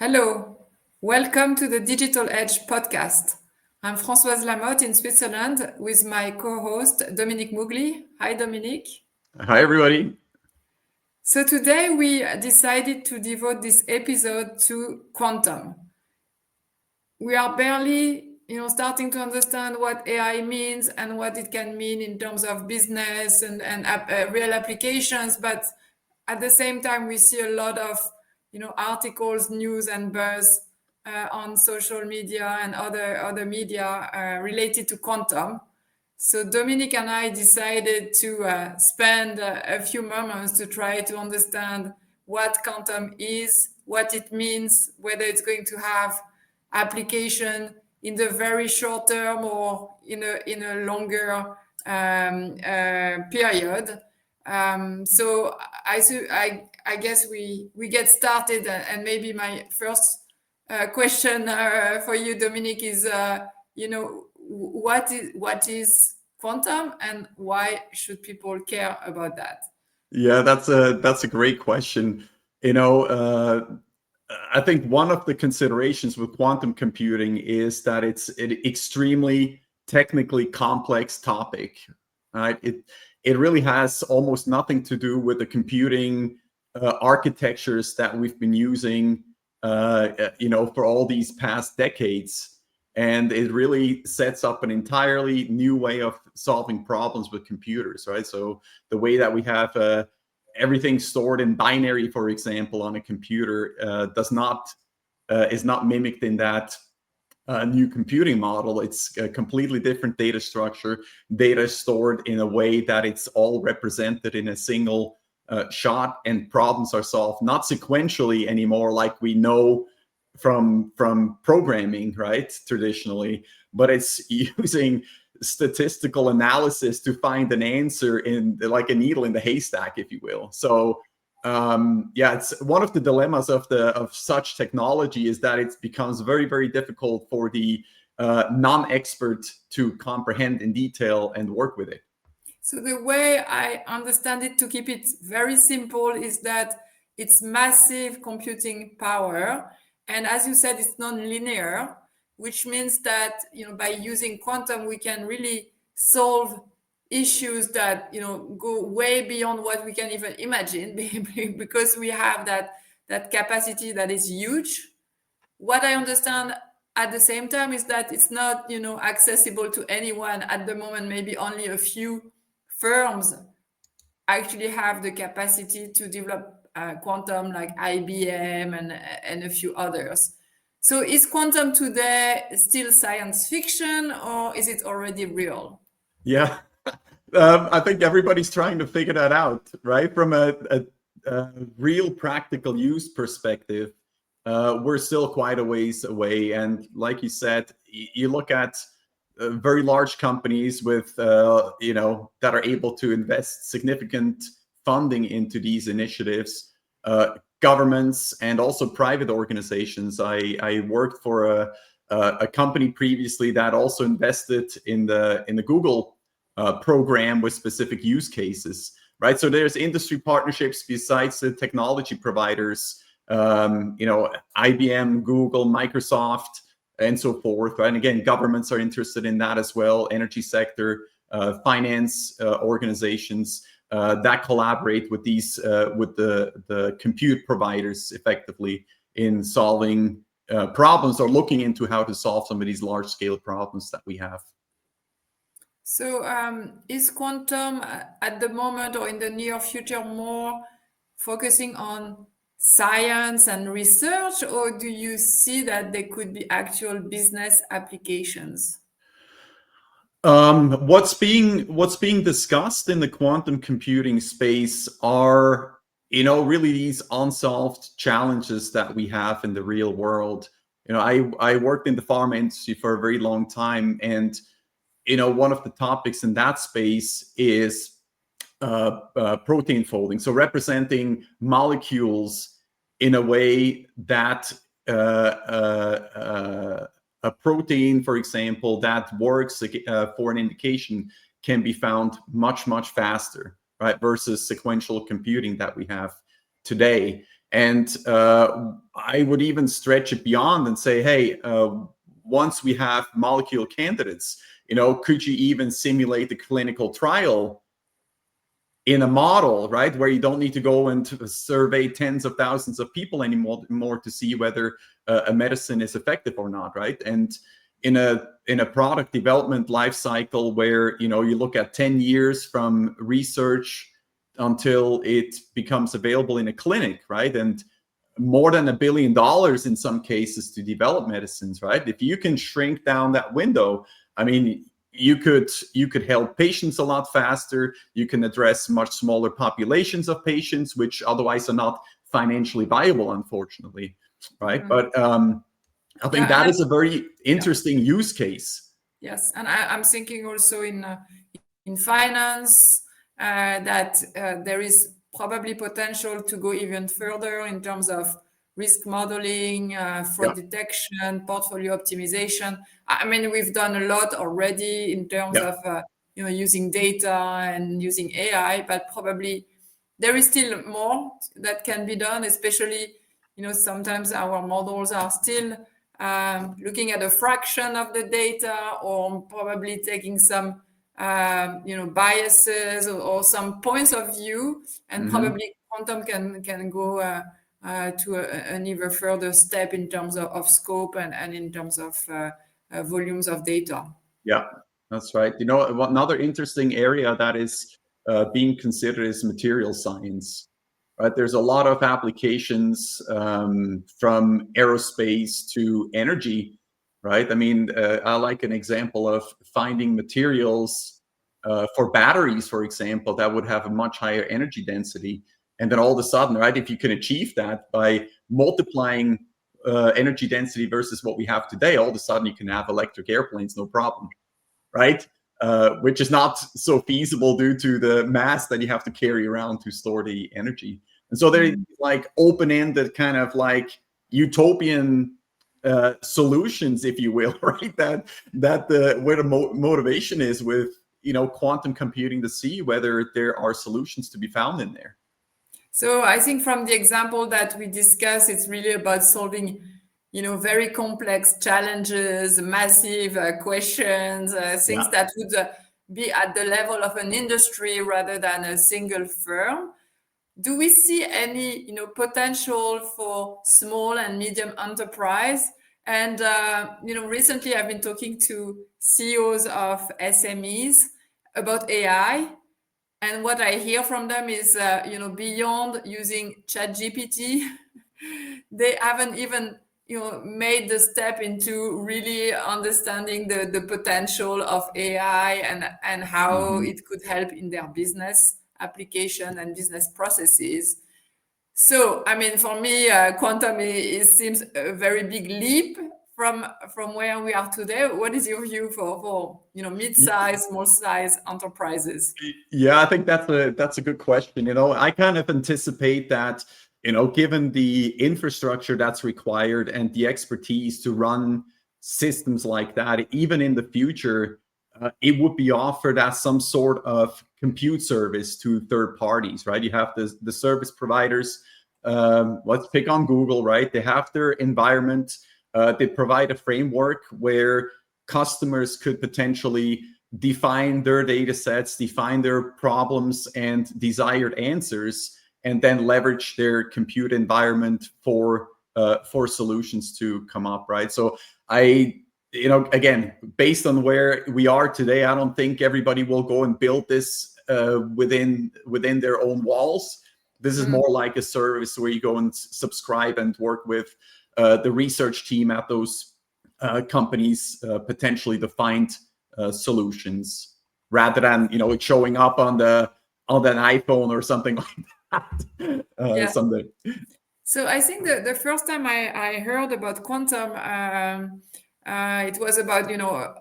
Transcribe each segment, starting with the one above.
Hello, welcome to the Digital Edge podcast. I'm Françoise in Switzerland with my co-host Dominic Mugli. Hi, Dominic. Hi, everybody. So today we decided to devote this episode to quantum. We are barely, starting to understand what AI means and what it can mean in terms of business and real applications. But at the same time, we see a lot of, articles, news, and buzz on social media and other media related to quantum. So Dominic and I decided to spend a few moments to try to understand what quantum is, what it means, whether it's going to have application in the very short term or in a longer period. So I guess we get started, and maybe my first question for you, Dominic, is what is quantum and why should people care about that? Yeah, that's a great question. You know, I think one of the considerations with quantum computing is that it's an extremely technically complex topic. Right? It really has almost nothing to do with the computing architectures that we've been using, for all these past decades. And it really sets up an entirely new way of solving problems with computers, right? So the way that we have everything stored in binary, for example, on a computer is not mimicked in that new computing model. It's a completely different data structure. Data stored in a way that it's all represented in a single shot, and problems are solved not sequentially anymore, like we know from programming, right, traditionally, but it's using statistical analysis to find an answer in like a needle in the haystack, if you will. So it's one of the dilemmas of such technology is that it becomes very, very difficult for the non-expert to comprehend in detail and work with it. So the way I understand it, to keep it very simple, is that it's massive computing power. And as you said, it's non-linear, which means that, by using quantum, we can really solve issues that, go way beyond what we can even imagine because we have that capacity that is huge. What I understand at the same time is that it's not, accessible to anyone at the moment. Maybe only a few firms actually have the capacity to develop quantum, like IBM and a few others. So is quantum today still science fiction, or is it already real? Yeah, I think everybody's trying to figure that out, right? From a real practical use perspective, we're still quite a ways away. And like you said, you look at very large companies with, that are able to invest significant funding into these initiatives, governments and also private organizations. I worked for a company previously that also invested in the Google program with specific use cases, right? So there's industry partnerships besides the technology providers, IBM, Google, Microsoft, and so forth. And again, governments are interested in that as well, energy sector, finance organizations that collaborate with these, with the compute providers effectively in solving problems or looking into how to solve some of these large scale problems that we have. So is quantum at the moment or in the near future more focusing on science and research, or do you see that there could be actual business applications? What's being discussed in the quantum computing space are, really these unsolved challenges that we have in the real world. I worked in the pharma industry for a very long time, and one of the topics in that space is protein folding. So representing molecules in a way that a protein, for example, that works for an indication can be found much, much faster, right? Versus sequential computing that we have today. And I would even stretch it beyond and say, hey, once we have molecule candidates, could you even simulate the clinical trial in a model, right, where you don't need to go and survey tens of thousands of people anymore to see whether a medicine is effective or not, right? And in a product development life cycle where you look at 10 years from research until it becomes available in a clinic, right? And more than $1 billion in some cases to develop medicines, right? If you can shrink down that window, I mean, you could help patients a lot faster. You can address much smaller populations of patients, which otherwise are not financially viable, unfortunately, right? But I think that is a very interesting use case. Yes, and I'm thinking also in finance that there is probably potential to go even further in terms of risk modeling, fraud detection, portfolio optimization. I mean, we've done a lot already in terms of using data and using AI, but probably there is still more that can be done, especially sometimes our models are still looking at a fraction of the data, or probably taking some biases or some points of view, and probably quantum can go to an even further step in terms of scope and in terms of volumes of data. Yeah, that's right. Another interesting area that is being considered is material science. Right, there's a lot of applications from aerospace to energy, right? I mean, I like an example of finding materials for batteries, for example, that would have a much higher energy density. And then all of a sudden, right, if you can achieve that by multiplying energy density versus what we have today, all of a sudden you can have electric airplanes, no problem, right? Which is not so feasible due to the mass that you have to carry around to store the energy. And so they're like open-ended, kind of like utopian solutions, if you will, right? That where the motivation is with quantum computing to see whether there are solutions to be found in there. So I think from the example that we discussed, it's really about solving very complex challenges, massive questions, things that would be at the level of an industry rather than a single firm. Do we see any, potential for small and medium enterprise? And, recently I've been talking to CEOs of SMEs about AI. And what I hear from them is, beyond using ChatGPT, they haven't even, made the step into really understanding the potential of AI and how it could help in their business application and business processes. So, I mean, for me, quantum seems a very big leap from where we are today. What is your view for mid-size, small-size enterprises? Yeah, I think that's a good question. I kind of anticipate that, given the infrastructure that's required and the expertise to run systems like that, even in the future, it would be offered as some sort of compute service to third parties, right? You have the service providers. Let's pick on Google, right? They have their environment. They provide a framework where customers could potentially define their data sets, define their problems and desired answers, and then leverage their compute environment for solutions to come up, right? So again, based on where we are today, I don't think everybody will go and build this within their own walls. This is more like a service where you go and subscribe and work with the research team at those companies, potentially to find solutions, rather than it showing up on an iPhone or something like that. Someday. So I think the first time I heard about quantum, it was about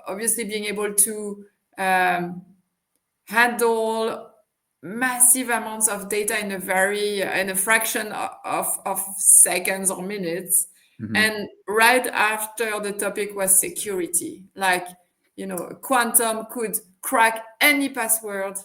obviously being able to handle massive amounts of data in a fraction of seconds or minutes. And right after, the topic was security. Like, quantum could crack any password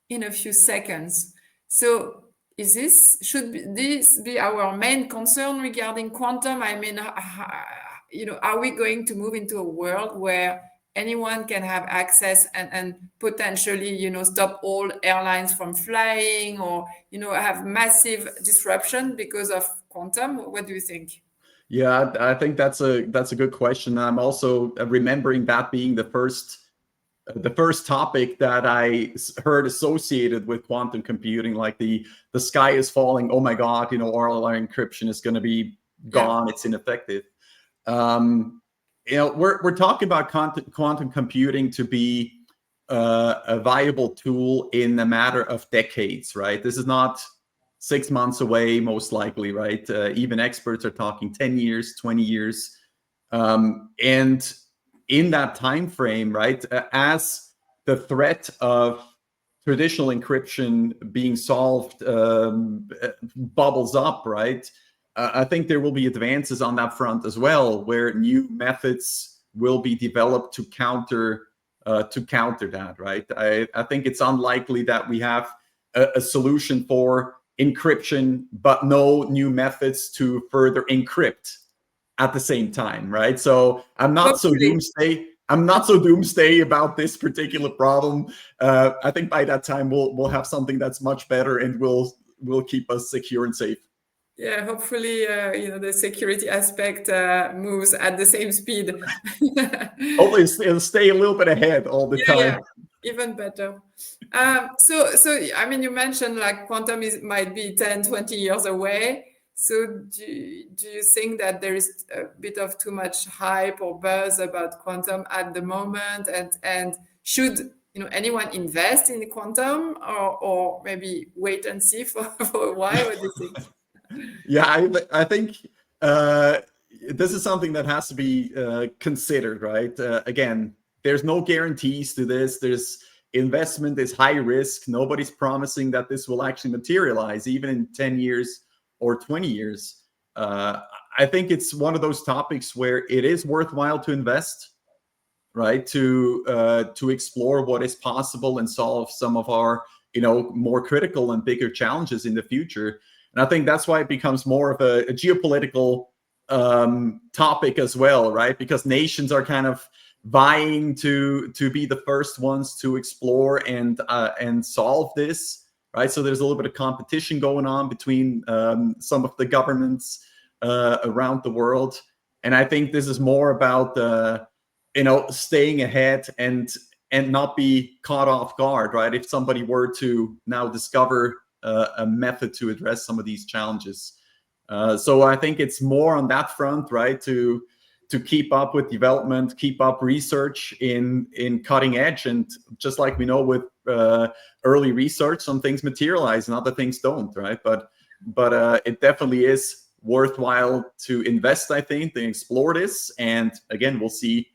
in a few seconds. So should this be our main concern regarding quantum? I mean, are we going to move into a world where anyone can have access and potentially, stop all airlines from flying, or, have massive disruption because of quantum? What do you think? Yeah, I think that's a good question. I'm also remembering that being the first topic that I heard associated with quantum computing, like the sky is falling. Oh my God, oral encryption is going to be gone. Yeah. It's ineffective. We're talking about quantum computing to be a viable tool in a matter of decades, right? This is not 6 months away, most likely, right? Even experts are talking 10 years, 20 years. And in that time frame, right, as the threat of traditional encryption being solved bubbles up, right, I think there will be advances on that front as well, where new methods will be developed to counter that, right? I think it's unlikely that we have a solution for encryption, but no new methods to further encrypt at the same time, right? So I'm not so doomsday about this particular problem. I think by that time we'll have something that's much better and will keep us secure and safe. Yeah, hopefully, the security aspect moves at the same speed. Hopefully, it'll stay a little bit ahead all the time. Yeah, even better. So I mean, you mentioned like quantum might be 10, 20 years away. So do you think that there is a bit of too much hype or buzz about quantum at the moment? And should anyone invest in quantum, or maybe wait and see for a while? What do you think? Yeah, I think this is something that has to be considered, right? Again, there's no guarantees to this. There's investment is high risk. Nobody's promising that this will actually materialize, even in 10 years or 20 years. I think it's one of those topics where it is worthwhile to invest, right? To explore what is possible and solve some of our, more critical and bigger challenges in the future. And I think that's why it becomes more of a geopolitical topic as well, right? Because nations are kind of vying to be the first ones to explore and solve this, right? So there's a little bit of competition going on between some of the governments around the world, and I think this is more about staying ahead and not be caught off guard, right? If somebody were to now discover a method to address some of these challenges. So I think it's more on that front, right? To keep up with development, keep up research in cutting edge. And just like we know with early research, some things materialize and other things don't, right? But it definitely is worthwhile to invest, I think, and explore this. And again, we'll see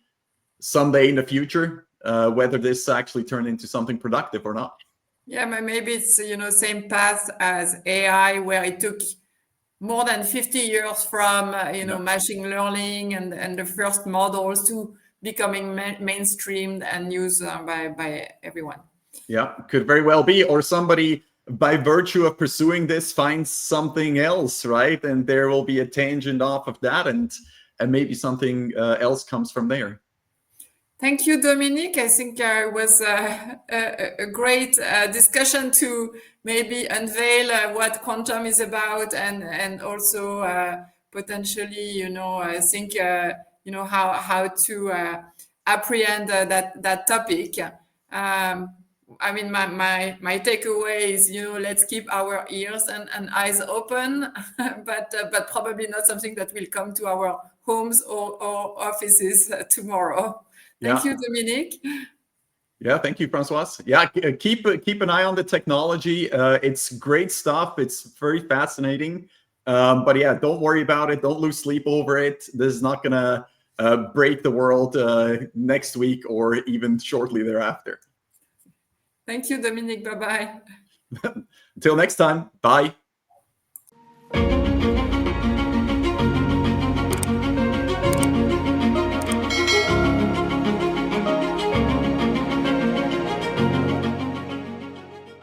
someday in the future whether this actually turned into something productive or not. Yeah, maybe it's same path as AI, where it took more than 50 years from machine learning and the first models to becoming mainstreamed and used by everyone. Yeah, could very well be. Or somebody, by virtue of pursuing this, finds something else, right? And there will be a tangent off of that, and maybe something else comes from there. Thank you, Dominik. I think it was a great discussion to maybe unveil what quantum is about, and also potentially, think, how to apprehend that topic. I mean, my takeaway is, let's keep our ears and eyes open, but probably not something that will come to our homes or offices tomorrow. Thank you, Dominik. Yeah, thank you, Françoise. Yeah, keep an eye on the technology. It's great stuff. It's very fascinating. But yeah, don't worry about it. Don't lose sleep over it. This is not going to break the world next week or even shortly thereafter. Thank you, Dominik. Bye-bye. Until next time. Bye.